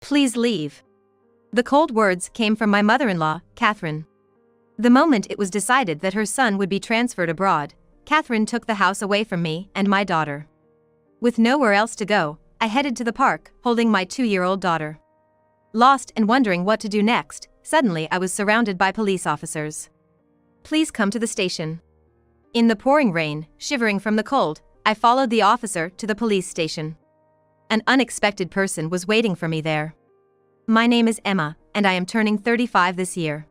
Please leave. The cold words came from my mother-in-law, Catherine. The moment it was decided that her son would be transferred abroad, Catherine took the house away from me and my daughter. With nowhere else to go, I headed to the park, holding my 2-year-old daughter. Lost and wondering what to do next, suddenly I was surrounded by police officers. Please come to the station. In the pouring rain, shivering from the cold, I followed the officer to the police station. An unexpected person was waiting for me there. My name is Emma, and I am turning 35 this year.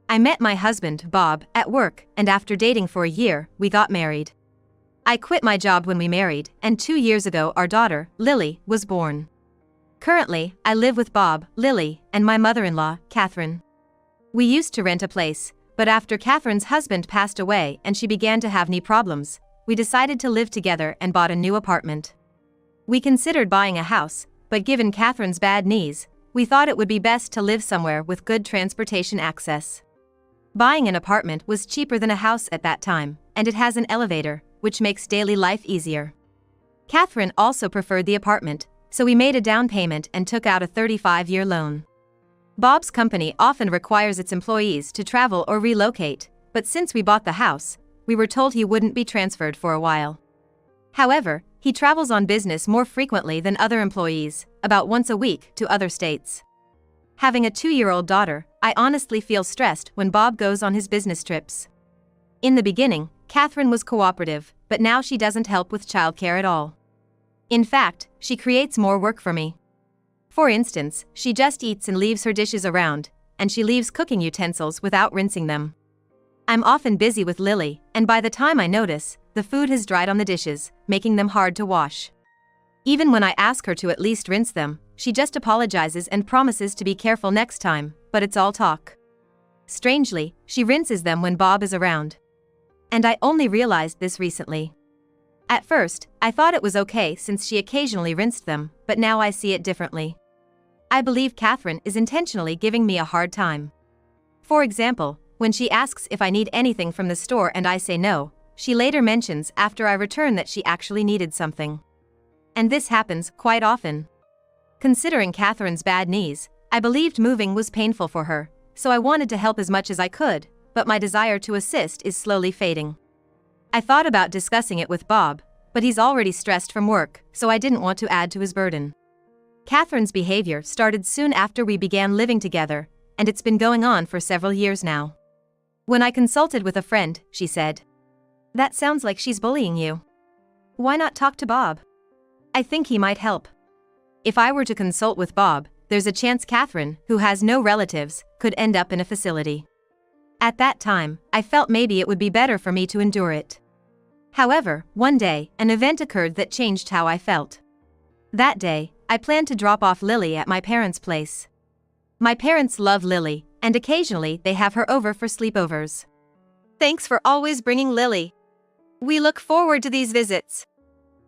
I met my husband, Bob, at work, and after dating for a year, we got married. I quit my job when we married, and 2 years ago our daughter, Lily, was born. Currently, I live with Bob, Lily, and my mother-in-law, Catherine. We used to rent a place, but after Catherine's husband passed away and she began to have knee problems, we decided to live together and bought a new apartment. We considered buying a house, but given Catherine's bad knees, we thought it would be best to live somewhere with good transportation access. Buying an apartment was cheaper than a house at that time, and it has an elevator, which makes daily life easier. Catherine also preferred the apartment, so we made a down payment and took out a 35-year loan. Bob's company often requires its employees to travel or relocate, but since we bought the house, we were told he wouldn't be transferred for a while. However, he travels on business more frequently than other employees, about once a week to other states. Having a 2-year-old daughter, I honestly feel stressed when Bob goes on his business trips. In the beginning, Catherine was cooperative, but now she doesn't help with childcare at all. In fact, she creates more work for me. For instance, she just eats and leaves her dishes around, and she leaves cooking utensils without rinsing them. I'm often busy with Lily, and by the time I notice, the food has dried on the dishes, making them hard to wash. Even when I ask her to at least rinse them, she just apologizes and promises to be careful next time, but it's all talk. Strangely, she rinses them when Bob is around. And I only realized this recently. At first, I thought it was okay since she occasionally rinsed them, but now I see it differently. I believe Catherine is intentionally giving me a hard time. For example, when she asks if I need anything from the store and I say no, she later mentions after I return that she actually needed something. And this happens quite often. Considering Catherine's bad knees, I believed moving was painful for her, so I wanted to help as much as I could, but my desire to assist is slowly fading. I thought about discussing it with Bob, but he's already stressed from work, so I didn't want to add to his burden. Catherine's behavior started soon after we began living together, and it's been going on for several years now. When I consulted with a friend, she said, "That sounds like she's bullying you. Why not talk to Bob? I think he might help." If I were to consult with Bob, there's a chance Catherine, who has no relatives, could end up in a facility. At that time, I felt maybe it would be better for me to endure it. However, one day, an event occurred that changed how I felt. That day, I planned to drop off Lily at my parents' place. My parents love Lily, and occasionally they have her over for sleepovers. Thanks for always bringing Lily. We look forward to these visits.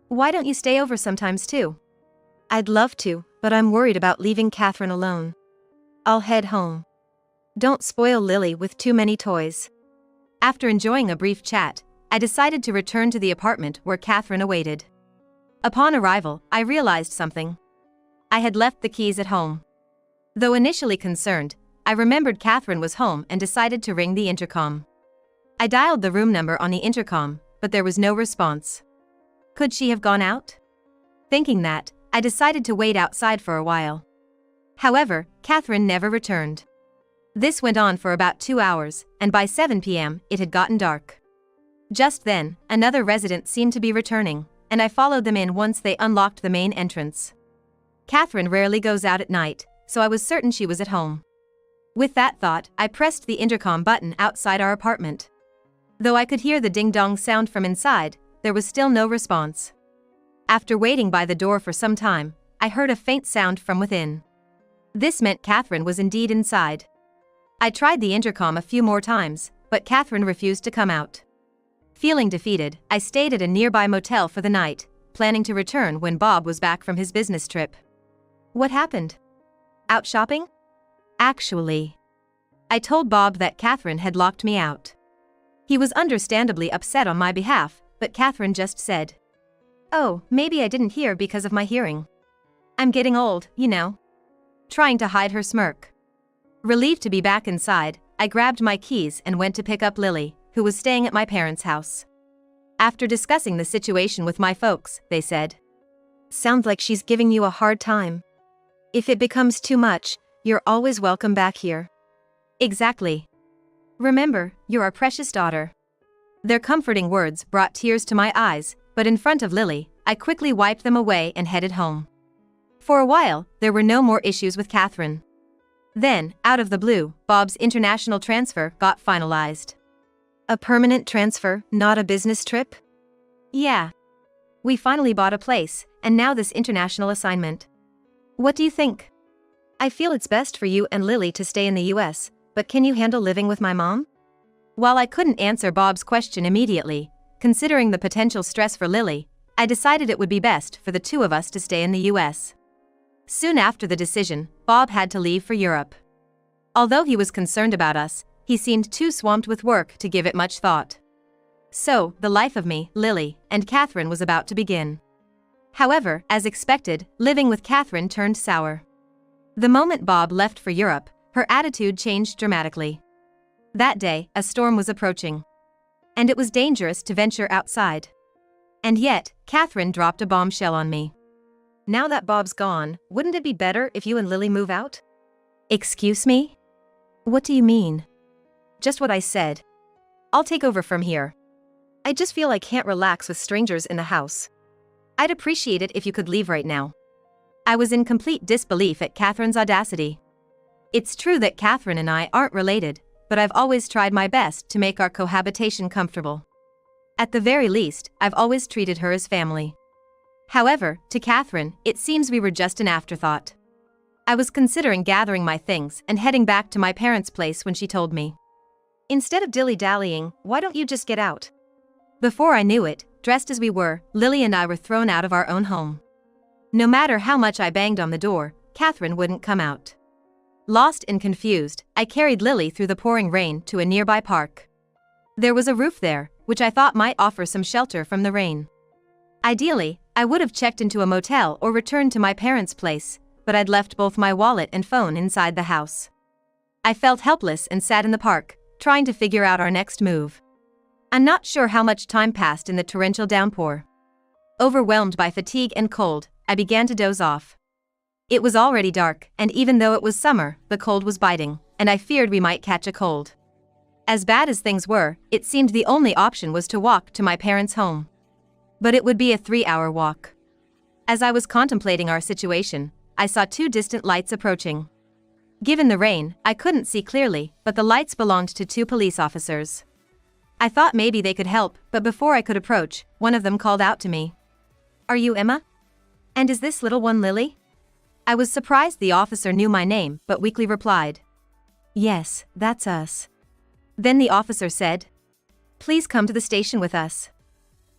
Why don't you stay over sometimes too? I'd love to, but I'm worried about leaving Catherine alone. I'll head home. Don't spoil Lily with too many toys. After enjoying a brief chat, I decided to return to the apartment where Catherine awaited. Upon arrival, I realized something. I had left the keys at home. Though initially concerned, I remembered Catherine was home and decided to ring the intercom. I dialed the room number on the intercom, but there was no response. Could she have gone out? Thinking that, I decided to wait outside for a while. However, Catherine never returned. This went on for about 2 hours, and by 7 p.m., it had gotten dark. Just then, another resident seemed to be returning, and I followed them in once they unlocked the main entrance. Catherine rarely goes out at night, so I was certain she was at home. With that thought, I pressed the intercom button outside our apartment. Though I could hear the ding-dong sound from inside, there was still no response. After waiting by the door for some time, I heard a faint sound from within. This meant Catherine was indeed inside. I tried the intercom a few more times, but Catherine refused to come out. Feeling defeated, I stayed at a nearby motel for the night, planning to return when Bob was back from his business trip. What happened? Out shopping? Actually, I told Bob that Catherine had locked me out. He was understandably upset on my behalf, but Catherine just said, "Oh, maybe I didn't hear because of my hearing. I'm getting old, you know." trying to hide her smirk. Relieved to be back inside, I grabbed my keys and went to pick up Lily, who was staying at my parents' house. After discussing the situation with my folks, they said, "Sounds like she's giving you a hard time. If it becomes too much, you're always welcome back here." Exactly. Remember, you're our precious daughter. Their comforting words brought tears to my eyes, but in front of Lily, I quickly wiped them away and headed home. For a while, there were no more issues with Catherine. Then, out of the blue, Bob's international transfer got finalized. A permanent transfer, not a business trip? Yeah. We finally bought a place, and now this international assignment. What do you think? I feel it's best for you and Lily to stay in the US, but can you handle living with my mom? While I couldn't answer Bob's question immediately, considering the potential stress for Lily, I decided it would be best for the two of us to stay in the US. Soon after the decision, Bob had to leave for Europe. Although he was concerned about us, he seemed too swamped with work to give it much thought. So, the life of me, Lily, and Catherine was about to begin. However, as expected, living with Catherine turned sour. The moment Bob left for Europe, her attitude changed dramatically. That day, a storm was approaching. And it was dangerous to venture outside. And yet, Catherine dropped a bombshell on me. "Now that Bob's gone, wouldn't it be better if you and Lily move out?" Excuse me? What do you mean? Just what I said. I'll take over from here. I just feel I can't relax with strangers in the house. I'd appreciate it if you could leave right now. I was in complete disbelief at Catherine's audacity. It's true that Catherine and I aren't related, but I've always tried my best to make our cohabitation comfortable. At the very least, I've always treated her as family. However, to Catherine, it seems we were just an afterthought. I was considering gathering my things and heading back to my parents' place when she told me, "Instead of dilly-dallying, why don't you just get out?" Before I knew it, dressed as we were, Lily and I were thrown out of our own home. No matter how much I banged on the door, Catherine wouldn't come out. Lost and confused, I carried Lily through the pouring rain to a nearby park. There was a roof there, which I thought might offer some shelter from the rain. Ideally, I would have checked into a motel or returned to my parents' place, but I'd left both my wallet and phone inside the house. I felt helpless and sat in the park, trying to figure out our next move. I'm not sure how much time passed in the torrential downpour. Overwhelmed by fatigue and cold, I began to doze off. It was already dark, and even though it was summer, the cold was biting, and I feared we might catch a cold. As bad as things were, it seemed the only option was to walk to my parents' home. But it would be a 3-hour walk. As I was contemplating our situation, I saw 2 distant lights approaching. Given the rain, I couldn't see clearly, but the lights belonged to 2 police officers. I thought maybe they could help, but before I could approach, one of them called out to me. "Are you Emma? And is this little one Lily?" I was surprised the officer knew my name, but weakly replied, "Yes, that's us." Then the officer said, "Please come to the station with us."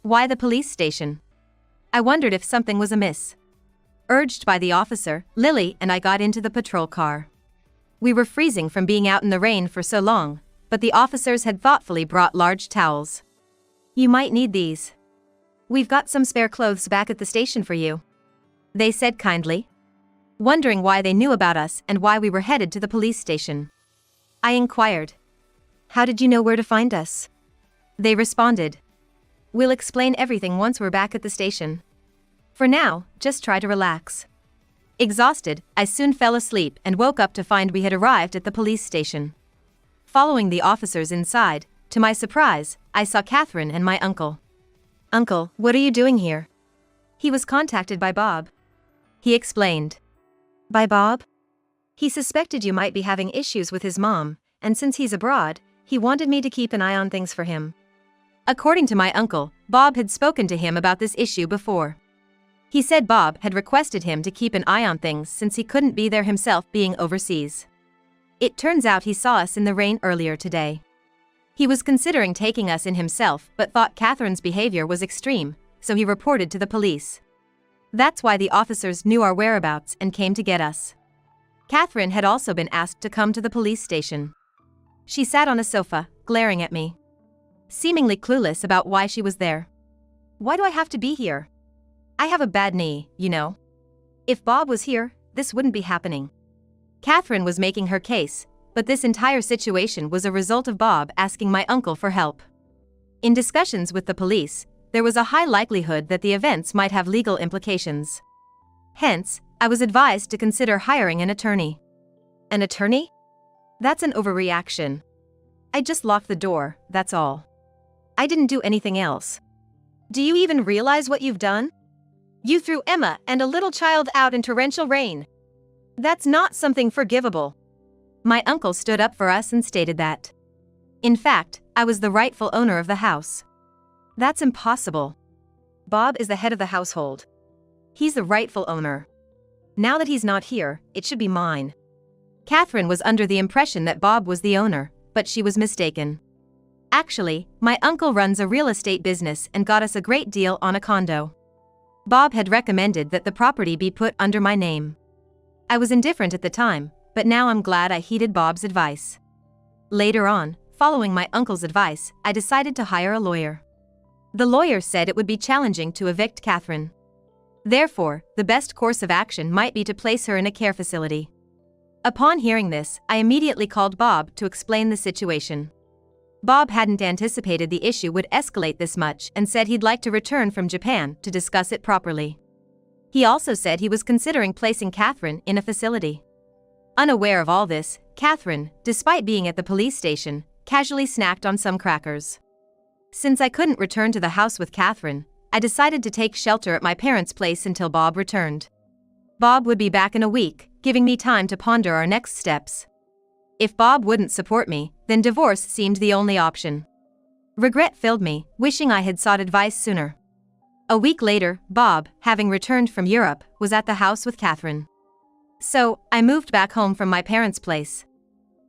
Why the police station? I wondered if something was amiss. Urged by the officer, Lily and I got into the patrol car. We were freezing from being out in the rain for so long, but the officers had thoughtfully brought large towels. "You might need these. We've got some spare clothes back at the station for you," they said kindly. Wondering why they knew about us and why we were headed to the police station, I inquired, "How did you know where to find us?" They responded, "We'll explain everything once we're back at the station. For now, just try to relax." Exhausted, I soon fell asleep and woke up to find we had arrived at the police station. Following the officers inside, to my surprise, I saw Catherine and my uncle. "Uncle, what are you doing here?" "He was contacted by Bob," he explained. "By Bob?" "He suspected you might be having issues with his mom, and since he's abroad, he wanted me to keep an eye on things for him." According to my uncle, Bob had spoken to him about this issue before. He said Bob had requested him to keep an eye on things since he couldn't be there himself being overseas. It turns out he saw us in the rain earlier today. He was considering taking us in himself but thought Catherine's behavior was extreme, so he reported to the police. That's why the officers knew our whereabouts and came to get us. Catherine had also been asked to come to the police station. She sat on a sofa, glaring at me, seemingly clueless about why she was there. "Why do I have to be here? I have a bad knee, you know. If Bob was here, this wouldn't be happening." Catherine was making her case, but this entire situation was a result of Bob asking my uncle for help. In discussions with the police, there was a high likelihood that the events might have legal implications. Hence, I was advised to consider hiring an attorney. An attorney? That's an overreaction. I just locked the door, that's all. I didn't do anything else. Do you even realize what you've done? You threw Emma and a little child out in torrential rain. That's not something forgivable. My uncle stood up for us and stated that. In fact, I was the rightful owner of the house. That's impossible. Bob is the head of the household. He's the rightful owner. Now that he's not here, it should be mine. Catherine was under the impression that Bob was the owner, but she was mistaken. Actually, my uncle runs a real estate business and got us a great deal on a condo. Bob had recommended that the property be put under my name. I was indifferent at the time, but now I'm glad I heeded Bob's advice. Later on, following my uncle's advice, I decided to hire a lawyer. The lawyer said it would be challenging to evict Catherine. Therefore, the best course of action might be to place her in a care facility. Upon hearing this, I immediately called Bob to explain the situation. Bob hadn't anticipated the issue would escalate this much and said he'd like to return from Japan to discuss it properly. He also said he was considering placing Catherine in a facility. Unaware of all this, Catherine, despite being at the police station, casually snacked on some crackers. Since I couldn't return to the house with Catherine, I decided to take shelter at my parents' place until Bob returned. Bob would be back in a week, giving me time to ponder our next steps. If Bob wouldn't support me, then divorce seemed the only option. Regret filled me, wishing I had sought advice sooner. A week later, Bob, having returned from Europe, was at the house with Catherine. So, I moved back home from my parents' place.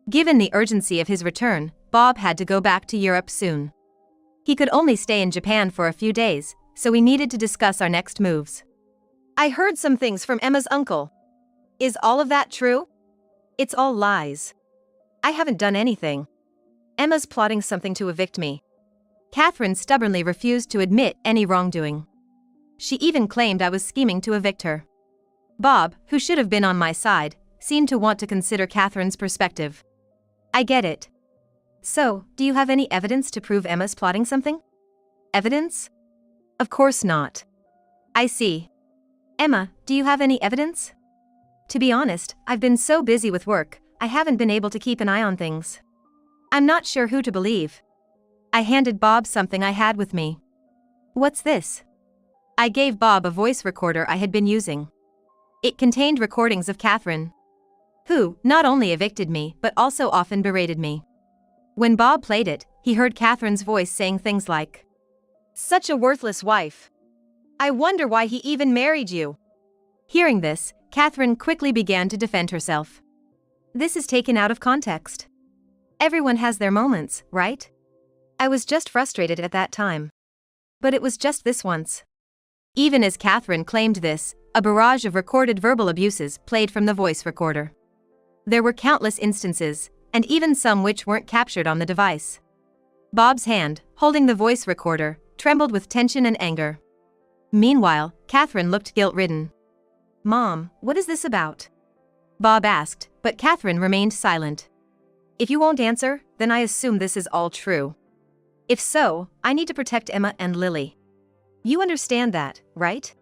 Given the urgency of his return, Bob had to go back to Europe soon. He could only stay in Japan for a few days, so we needed to discuss our next moves. I heard some things from Emma's uncle. Is all of that true? It's all lies. I haven't done anything. Emma's plotting something to evict me. Catherine stubbornly refused to admit any wrongdoing. She even claimed I was scheming to evict her. Bob, who should have been on my side, seemed to want to consider Catherine's perspective. I get it. So, do you have any evidence to prove Emma's plotting something? Evidence? Of course not. I see. Emma, do you have any evidence? To be honest, I've been so busy with work, I haven't been able to keep an eye on things. I'm not sure who to believe. I handed Bob something I had with me. What's this? I gave Bob a voice recorder I had been using. It contained recordings of Catherine, who not only evicted me but also often berated me. When Bob played it, he heard Catherine's voice saying things like, "Such a worthless wife. I wonder why he even married you." Hearing this, Catherine quickly began to defend herself. This is taken out of context. Everyone has their moments, right? I was just frustrated at that time. But it was just this once. Even as Catherine claimed this, a barrage of recorded verbal abuses played from the voice recorder. There were countless instances, and even some which weren't captured on the device. Bob's hand, holding the voice recorder, trembled with tension and anger. Meanwhile, Catherine looked guilt-ridden. "Mom, what is this about?" Bob asked, but Catherine remained silent. "If you won't answer, then I assume this is all true. If so, I need to protect Emma and Lily. You understand that, right?"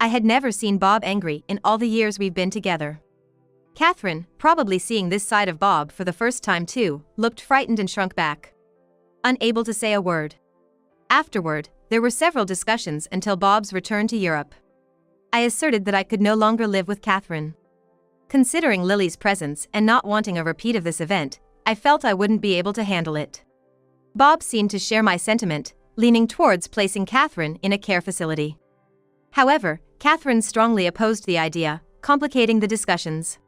I had never seen Bob angry in all the years we've been together. Catherine, probably seeing this side of Bob for the first time too, looked frightened and shrunk back, unable to say a word. Afterward, there were several discussions until Bob's return to Europe. I asserted that I could no longer live with Catherine. Considering Lily's presence and not wanting a repeat of this event, I felt I wouldn't be able to handle it. Bob seemed to share my sentiment, leaning towards placing Catherine in a care facility. However, Catherine strongly opposed the idea, complicating the discussions.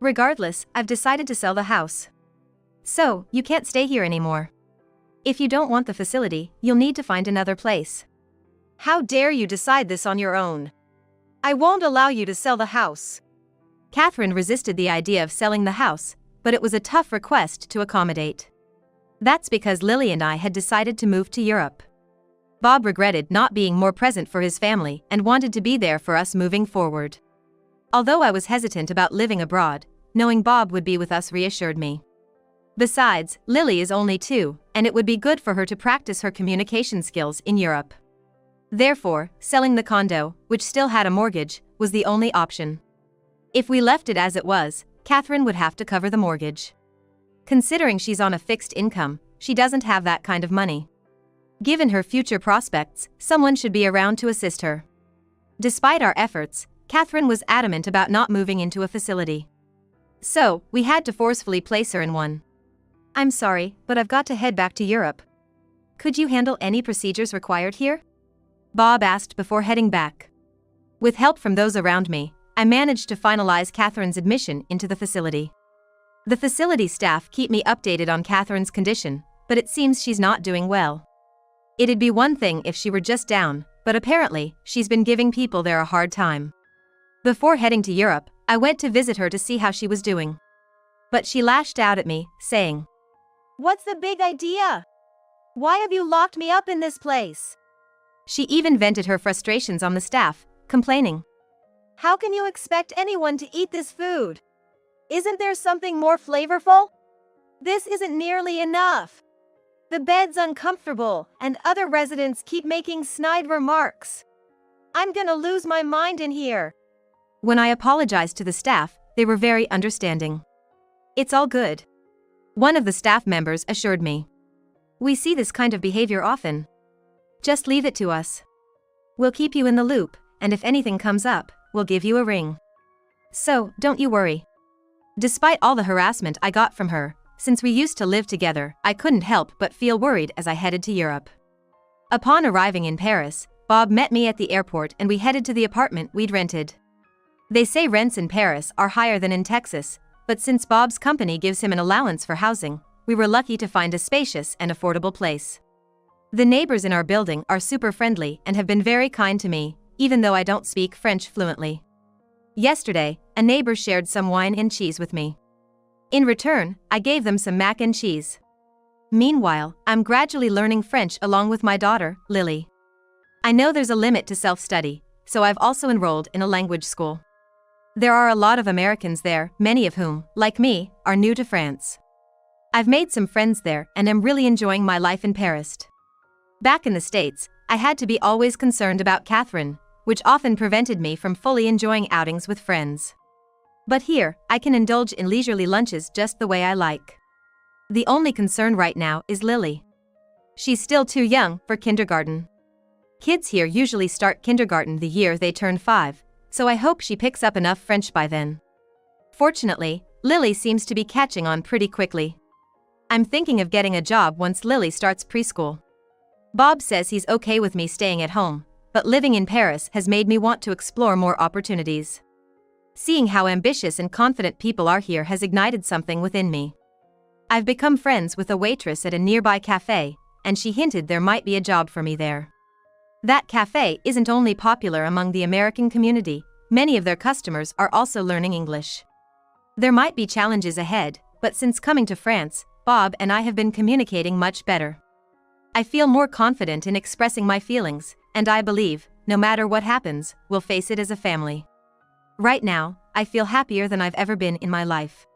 Regardless, I've decided to sell the house. So, you can't stay here anymore. If you don't want the facility, you'll need to find another place. How dare you decide this on your own? I won't allow you to sell the house. Catherine resisted the idea of selling the house, but it was a tough request to accommodate. That's because Lily and I had decided to move to Europe. Bob regretted not being more present for his family and wanted to be there for us moving forward. Although I was hesitant about living abroad, knowing Bob would be with us reassured me. Besides, Lily is only 2, and it would be good for her to practice her communication skills in Europe. Therefore, selling the condo, which still had a mortgage, was the only option. If we left it as it was, Catherine would have to cover the mortgage. Considering she's on a fixed income, she doesn't have that kind of money. Given her future prospects, someone should be around to assist her. Despite our efforts, Catherine was adamant about not moving into a facility. So, we had to forcefully place her in one. "I'm sorry, but I've got to head back to Europe. Could you handle any procedures required here?" Bob asked before heading back. With help from those around me, I managed to finalize Catherine's admission into the facility. The facility staff keep me updated on Catherine's condition, but it seems she's not doing well. It'd be one thing if she were just down, but apparently, she's been giving people there a hard time. Before heading to Europe, I went to visit her to see how she was doing. But she lashed out at me, saying, "What's the big idea? Why have you locked me up in this place?" She even vented her frustrations on the staff, complaining, "How can you expect anyone to eat this food? Isn't there something more flavorful? This isn't nearly enough. The bed's uncomfortable, and other residents keep making snide remarks. I'm gonna lose my mind in here." When I apologized to the staff, they were very understanding. "It's all good," one of the staff members assured me. "We see this kind of behavior often. Just leave it to us. We'll keep you in the loop, and if anything comes up, we'll give you a ring. So, don't you worry." Despite all the harassment I got from her, since we used to live together, I couldn't help but feel worried as I headed to Europe. Upon arriving in Paris, Bob met me at the airport and we headed to the apartment we'd rented. They say rents in Paris are higher than in Texas, but since Bob's company gives him an allowance for housing, we were lucky to find a spacious and affordable place. The neighbors in our building are super friendly and have been very kind to me, even though I don't speak French fluently. Yesterday, a neighbor shared some wine and cheese with me. In return, I gave them some mac and cheese. Meanwhile, I'm gradually learning French along with my daughter, Lily. I know there's a limit to self-study, so I've also enrolled in a language school. There are a lot of Americans there, many of whom, like me, are new to France. I've made some friends there and am really enjoying my life in Paris. Back in the States, I had to be always concerned about Catherine, which often prevented me from fully enjoying outings with friends. But here, I can indulge in leisurely lunches just the way I like. The only concern right now is Lily. She's still too young for kindergarten. Kids here usually start kindergarten the year they turn 5, so I hope she picks up enough French by then. Fortunately, Lily seems to be catching on pretty quickly. I'm thinking of getting a job once Lily starts preschool. Bob says he's okay with me staying at home, but living in Paris has made me want to explore more opportunities. Seeing how ambitious and confident people are here has ignited something within me. I've become friends with a waitress at a nearby cafe, and she hinted there might be a job for me there. That cafe isn't only popular among the American community, many of their customers are also learning English. There might be challenges ahead, but since coming to France, Bob and I have been communicating much better. I feel more confident in expressing my feelings, and I believe, no matter what happens, we'll face it as a family. Right now, I feel happier than I've ever been in my life.